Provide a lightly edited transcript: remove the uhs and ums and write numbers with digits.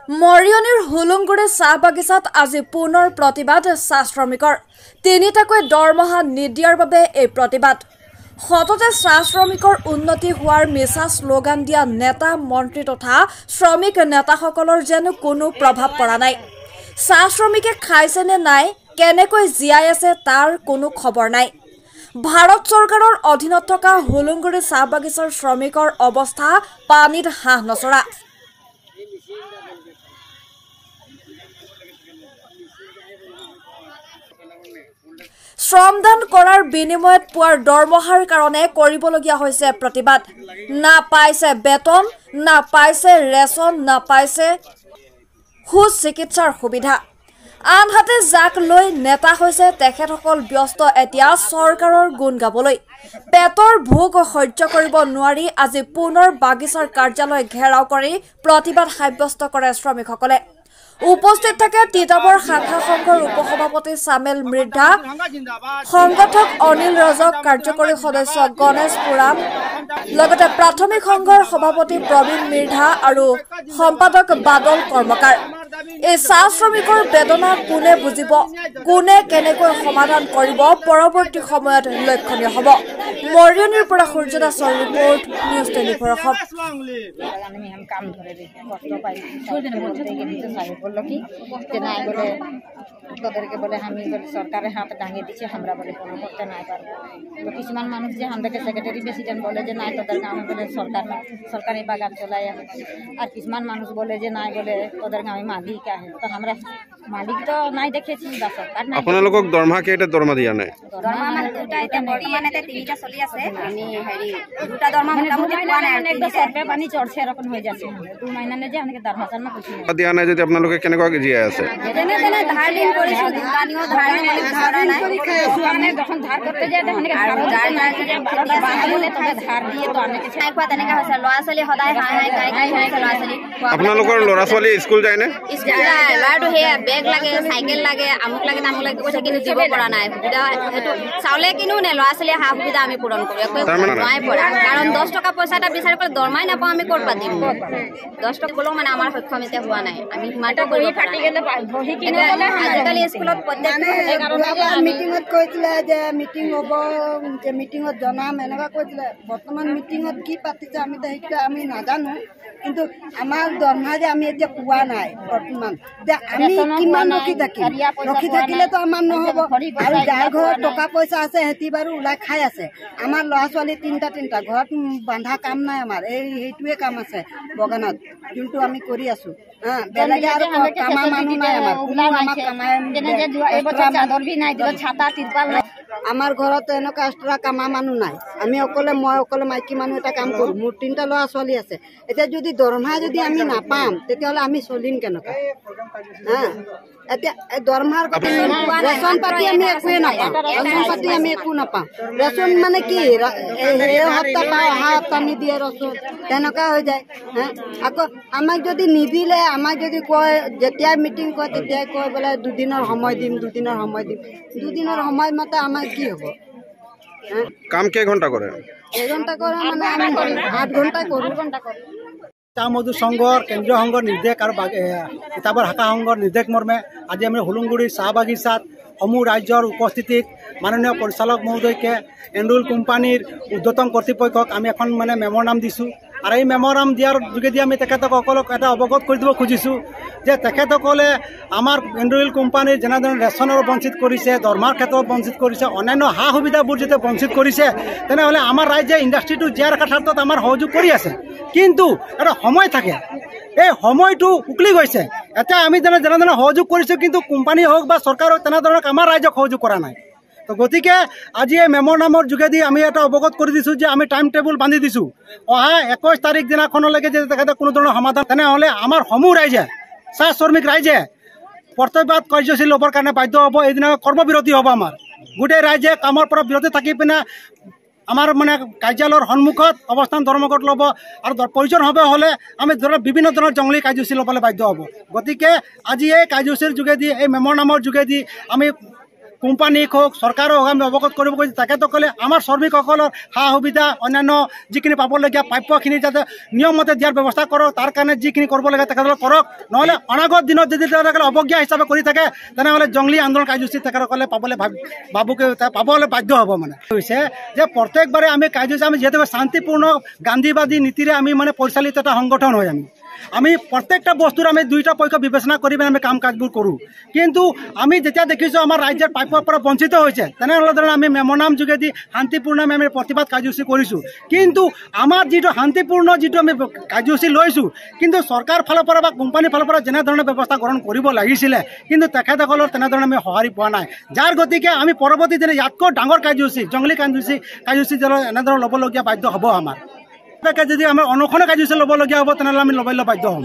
মৰিয়নিৰ হুলুংগুৰি চাহ বাগিচাত আজি পুনৰ প্ৰতিবাদ চাহ শ্ৰমিকৰ তিনিটাকৈ দৰমহা নিদিয়াৰ বাবে এই প্ৰতিবাদ সততে চাহ শ্ৰমিকৰ উন্নতি হোৱাৰ মিছা স্লোগান দিয়া নেতা মন্ত্ৰী তথা শ্ৰমিক নেতাসকলৰ যেন কোনো প্ৰভাৱ পৰা নাই চাহ শ্ৰমিকে খাইছে নে নাই কেনেকৈ জিয়াই আছে তাৰ কোনো খবৰ নাই ভাৰত চৰকাৰৰ অধীনত থকা হুলুংগুৰি চাহ বাগিচাৰ শ্ৰমিকৰ অৱস্থা পানীত হাঁহ নচৰা শ্ৰমদান কৰাৰ বিনিময়ত পোৱাৰ দৰমহাৰ কাৰণে কৰিবলগীয়া হৈছে প্ৰতিবাদ না পাইছে বেতন না পাইছে ৰেচন না পাইছে চিকিৎসাৰ সুবিধা আনহাতে যাক লৈ নেতা হৈছে তেখেতসকল ব্যস্ত এতিয়া চৰকাৰৰ গুণ গাবলৈ পেটৰ ভোক সহ্য কৰিব নোৱাৰি আজি পুনৰ বাগিচাৰ কাৰ্যালয় ঘেৰাও কৰি প্ৰতিবাদ সাব্যস্ত কৰে শ্ৰমিকসকলে উপস্থিত থাকে তিতাবৰ শাখা সংঘৰ উপসভাপতি সামেল মৃদ্ধা সংগঠক অনিল ৰাজক কাৰ্যকৰী সদস্য গণেশ পুৰাম লগতে প্ৰাথমিক সংঘৰ সভাপতি প্ৰবীণ মৃদ্ধা আৰু সম্পাদক বাদল কৰ্মকাৰ এই চাহ শ্ৰমিকৰ বেদনা কোনে বুজিব কোনে কেনেকৈ সমাধান কৰিব পৰৱৰ্তী সময়ত লক্ষণীয় হ'ব মৰিয়নিৰ পৰা সূৰ্য দাসৰ ৰিপৰ্ট নিউজ 24 অসম बोलो कि नहीं बोले तोदर के बोले हम सरकार हाथ डांगे दीचे हमरा बोले कोनो करते नहीं पार तो किसमान मानुष जे हम के सेक्रेटरी प्रेसिडेंट बोले जे नहीं तोदर काम बोले सरकारी बागान चलाया और किसमान मानुष बोले जे नहीं बोले तोदर गाँव मालिक का है तो हमरा मालिक तो नहीं देखे छी बस सरकार नहीं अपन लोग दरमहा केटा दरमहा दिया नहीं दरमहा माने दुटा इते बर्तमाने ते तीनटा चली আছে আমি হেৰি দুটা দৰমহা মোটামুটি পোৱা নাই আৰু একদম সৰপে পানী চড়ছে ৰকম হৈ যাচ্ছে 2 মাইনা নে যে আমাকে দৰমহা চৰমা কিছু নাই দিয়া নাই যদি আপোনালোকে কেনেকৈ জিয়াই আছে যেনে তেনে ধাৰ দিন কৰিছো দোকানীও ধাৰ নাই ধাৰ নাই আমি যখন ধাৰ কৰতে যায় তখন ধাৰ যে 12টা বাহালে তবে ধাৰ দিয়ে তো আমি কিছু নাই কোৱা তেনেকা হৈছে লৰা ছোৱালী সদায় হাই গাই লৰা ছোৱালী আপোনালোকৰ লৰা ছোৱালী স্কুল যায় নে স্কুল যায় লৰাটো হে বেগ লাগে সাইকেল লাগে আমুক লাগে তামুক লাগে কৈছে কিন্তু দিব পৰা নাই সুবিধা হেতু চাউলে কিনো নে লৰা ছোৱালী হা সুবিধা আমি পূৰণ কৰো একো নাই পৰা কাৰণ 10 টকা পইচাটা বিচাৰি কৰি দৰমাই নাপাও আমি ক'ত পাতিম 10 টকা বলো মানে আমাৰ সক্ষমতে হোৱা নাই আমি মাটা কৰি ফাটি গেলে বহি কিনে আজিকালি স্কুলত প্ৰত্যেক মিটিংত কৈছিলে যে মিটিং হ'ব যে মিটিংত জনাম এনেকা কৈছিলে বৰ্তমান মিটিংত কি পাতিছে আমি তো সেইটো আমি নাজানো কিন্তু আমাৰ দৰমহা যে আমি এতিয়া পোৱা নাই বৰ্তমান যে আমি কিমান ৰখি থাকিলে তো আমাৰ নহ'ব আৰু যাৰ ঘৰত টকা পইচা আছে হেতি বাৰু ওলাই খাই আছে আমাৰ ল'ৰা ছোৱালী তিনিটা ঘৰত বান্ধা কাম নাই আমাৰ এইটোৱে কাম আছে বগানত যোনটো আমি কৰি আছো বেলেগে আৰু কামা মানুহ নাই আমাৰ কামাই চাদৰ ভি নাই দিলে ছাতা তিৰপাল নাই আমাৰ ঘৰত এনেকুৱা এক্সট্ৰা কামা মানুহ নাই আমি মই অকলে মাইকী মানুহ এটা কাম কৰোঁ মোৰ 3টা ল'ৰা ছোৱালী আছে এতিয়া যদি দৰমহা যদি আমি নাপাম তেতিয়াহ'লে আমি চলিম কেনেকৈ এতিয়া দৰমহাৰ ৰেচন পাতি আমি একো নাপাওঁ ৰেচন মানে কি সপ্তাহ পাওঁ অহা সপ্তাহ নিদিয়ে ৰেচন তেনেকুৱা হৈ যায় আকৌ আমাক যদি নিদিলে আমাক যদি কয় যেতিয়াই মিটিং কয় তেতিয়াই কয় বোলে 2 দিনৰ সময় দিম 2 দিনৰ সময় মতে আমাৰ কি হ'ব কাম কেই ঘণ্টা কৰে এঘণ্টা কৰে মানে আমি 8 ঘণ্টা কৰোঁ চাহ মজদুৰ সংঘৰ কেন্দ্ৰীয় সংঘৰ নিৰ্দেশ আৰু তিতাবৰ শাখা সংঘৰ নিৰ্দেশ মৰ্মে আজি আমি হুলুংগুৰি চাহ বাগিচাত সমূহ ৰাজ্যৰ উপস্থিতিত মাননীয় পৰিচালক মহোদয়কে এণ্ডুল কোম্পানীৰ ঊৰ্ধ্বতন কৰ্তৃপক্ষক আমি এখন মানে মেম'ৰাণ্ডাম দিছোঁ আৰু এই মেম'ৰাণ্ডাম দিয়াৰ যোগেদি আমি তেখেতসকলক এটা অৱগত কৰি দিব খুজিছোঁ যে তেখেতসকলে আমাৰ এণ্ডুল কোম্পানীৰ যেনেধৰণে ৰেচনৰ বঞ্চিত কৰিছে দৰমহাৰ ক্ষেত্ৰত বঞ্চিত কৰিছে অন্যান্য সা সুবিধাবোৰ যেতিয়া বঞ্চিত কৰিছে তেনেহ'লে আমাৰ ৰাইজে ইণ্ডাষ্ট্ৰিটো জীয়াই ৰখাৰ ক্ষেত্ৰত আমাৰ সহযোগ কৰি আছে কিন্তু এটা সময় থাকে এই সময়টো উকলি গৈছে এতিয়া আমি যেনেধৰণে সহযোগ কৰিছোঁ কিন্তু কোম্পানী হওক বা চৰকাৰ হওক তেনেধৰণে আমাৰ ৰাইজক সহযোগ কৰা নাই তো গতিকে আজি এই মেম'ৰাণ্ডামৰ যোগেদি আমি এটা অৱগত কৰি দিছোঁ যে আমি টাইম টেবুল বান্ধি দিছোঁ অহা 21 তাৰিখ দিনাখনলৈকে যদি তেখেতে কোনো ধৰণৰ সমাধান তেনেহ'লে আমাৰ সমূহ ৰাইজে চাহ শ্ৰমিক ৰাইজে কৰ্তব্যত কাৰ্যসূচী ল'বৰ কাৰণে বাধ্য হ'ব এইদিনা কৰ্মবিৰতি হ'ব আমাৰ গোটেই ৰাইজে কামৰ পৰা বিৰতি থাকি পিনে আমাৰ মানে কাৰ্যালয়ৰ সন্মুখত অৱস্থান ধৰ্মঘট ল'ব আৰু প্ৰয়োজন হ'ব হ'লে আমি বিভিন্ন ধৰণৰ জংলী কাৰ্যসূচী ল'বলৈ বাধ্য হ'ব গতিকে আজি এই কাৰ্যসূচীৰ যোগেদি এই মেম'ৰাণ্ডামৰ যোগেদি আমি কোম্পানীক হোক চৰকাৰক আমি অৱগত কৰিব খুজিছোঁ তেখেতসকলে আমাৰ শ্ৰমিকসকলৰ সা সুবিধা অন্যান্য যিখিনি পাবলগীয়া প্ৰাপ্যখিনি যাতে নিয়মমতে দিয়াৰ ব্যৱস্থা কৰক তাৰ কাৰণে যিখিনি কৰিব লাগে তেখেতসকলে কৰক নহ'লে অনাগত দিনত যদি তেখেতসকলে অৱজ্ঞা হিচাপে কৰি থাকে তেনেহ'লে জংলী আন্দোলন কাৰ্যসূচী তেখেতসকলে পাবলৈ বাধ্য হ'ব মানে হৈছে যে প্ৰত্যেকবাৰে আমি কাৰ্যসূচী আমি যিহেতু শান্তিপূৰ্ণ গান্ধীবাদী নীতিৰে আমি মানে পৰিচালিত এটা সংগঠন হয় আমি প্ৰত্যেকটা বস্তুৰ আমি দুইটা পক্ষ বিবেচনা কৰি আমি কাম কাজবোৰ কৰোঁ কিন্তু আমি যেতিয়া দেখিছোঁ আমাৰ ৰাজ্যৰ প্ৰাপ্যৰ পৰা বঞ্চিত হৈছে তেনেহ'লে আমি মেমনাম যোগেদি শান্তিপূৰ্ণ আমি প্ৰতিবাদ কাৰ্যসূচী কৰিছোঁ কিন্তু আমাৰ যিটো শান্তিপূৰ্ণ যিটো আমি কাৰ্যসূচী লৈছোঁ কিন্তু চৰকাৰ ফালৰ পৰা বা কোম্পানীৰ ফালৰ পৰা যেনেধৰণৰ ব্যৱস্থা গ্ৰহণ কৰিব লাগিছিলে কিন্তু তেখেতসকলৰ তেনেধৰণে আমি সঁহাৰি পোৱা নাই যাৰ গতিকে আমি পৰৱৰ্তী দিনে ইয়াতকৈ ডাঙৰ কাৰ্যসূচী জংলী কাৰ্যসূচী এনেধৰণৰ ল'বলগীয়া বাধ্য হ'ব আমাৰ যদি আমাৰ অনশনৰ কাৰ্যসূচী ল'বলগীয়া হ'ব তেনেহ'লে আমি ল'বলৈ বাধ্য হ'ম